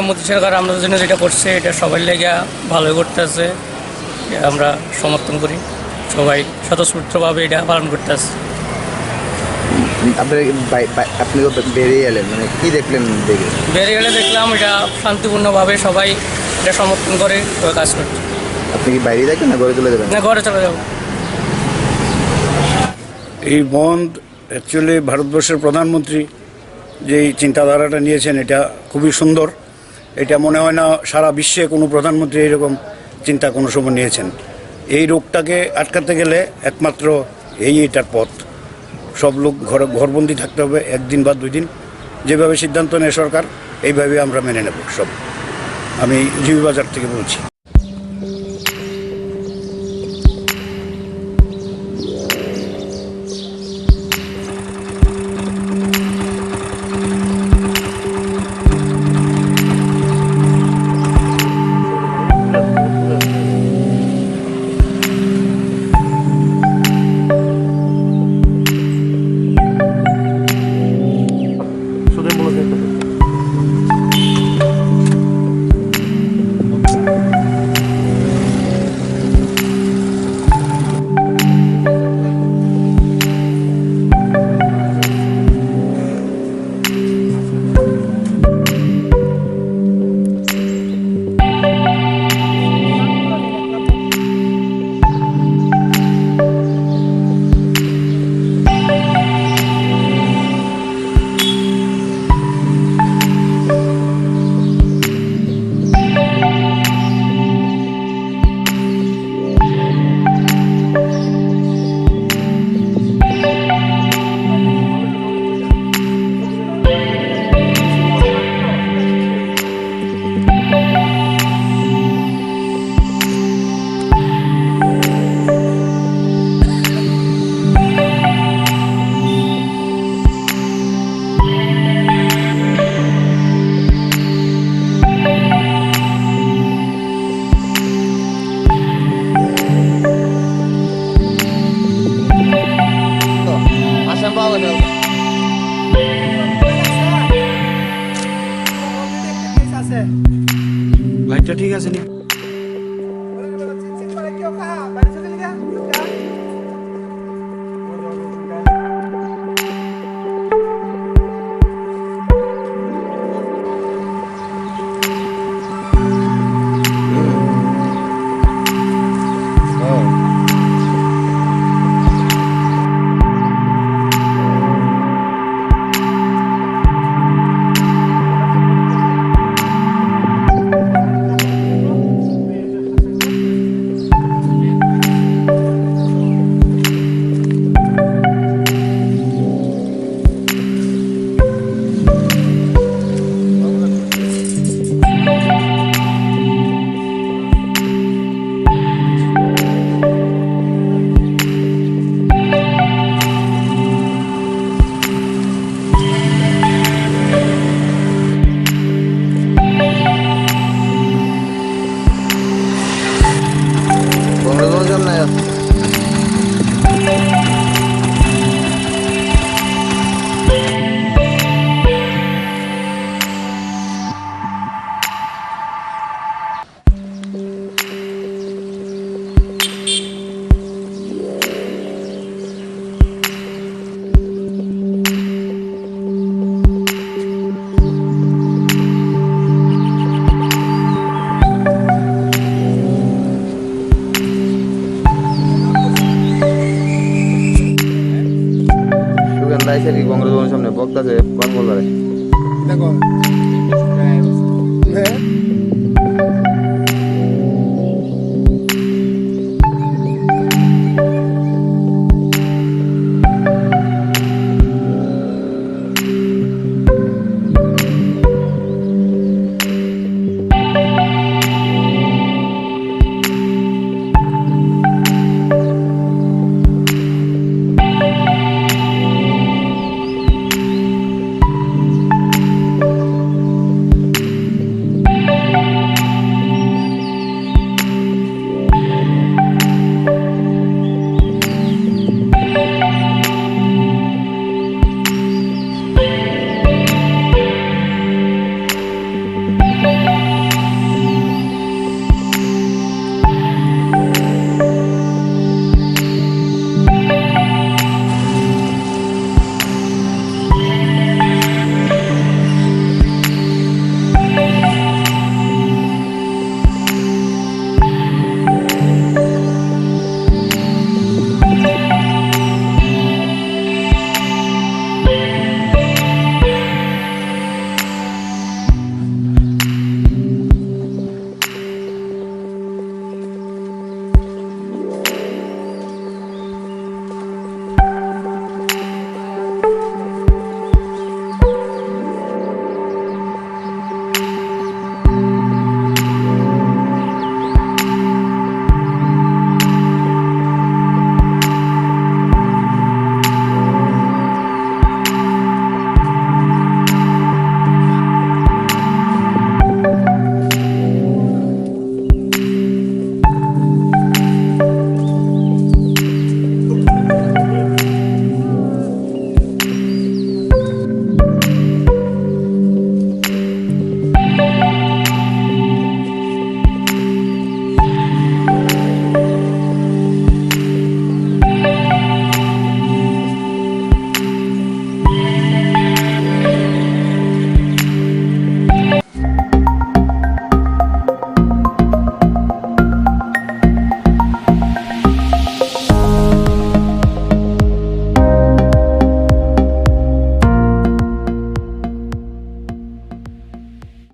মোদী সরকার আমাদের জন্য যেটা করছে এটা সবাই লেগে ভালোই করতেছে, আমরা সমর্থন করি, সবাই স্বতঃস্ফূর্তভাবে এটা পালন করতেছে। আপনি বেরিয়ে এলেন, মানে কি দেখলেন? বেরিয়ে এলে দেখলাম এটা শান্তিপূর্ণভাবে সবাই এটা সমর্থন করে কাজ করছে। আপনি কি বাইরে দেখবেন না ঘরে চলে যাবেন? না, ঘরে চলে যাব। এই বন্ধ অ্যাকচুয়ালি ভারতবর্ষের প্রধানমন্ত্রী যেই চিন্তাধারাটা নিয়েছেন এটা খুবই সুন্দর। এটা মনে হয় না সারা বিশ্বে কোনো প্রধানমন্ত্রী এরকম চিন্তা কোনো সময় নিয়েছেন। এই রোগটাকে আটকাতে গেলে একমাত্র এটার পথ। সব লোক ঘরবন্দি থাকতে হবে 1 দিন বা 2 দিন, যেভাবে সিদ্ধান্ত নেয় সরকার এইভাবে আমরা মেনে নেব সব। আমি জিবি বাজার থেকে বলছি। লাইটটা ঠিক আছে নি? বঙ্গবন্ধু সামনে সুগন্ধা এসে কি বঙ্গবন্ধুর সামনে বক্তাছে কোন বলবারে দেখো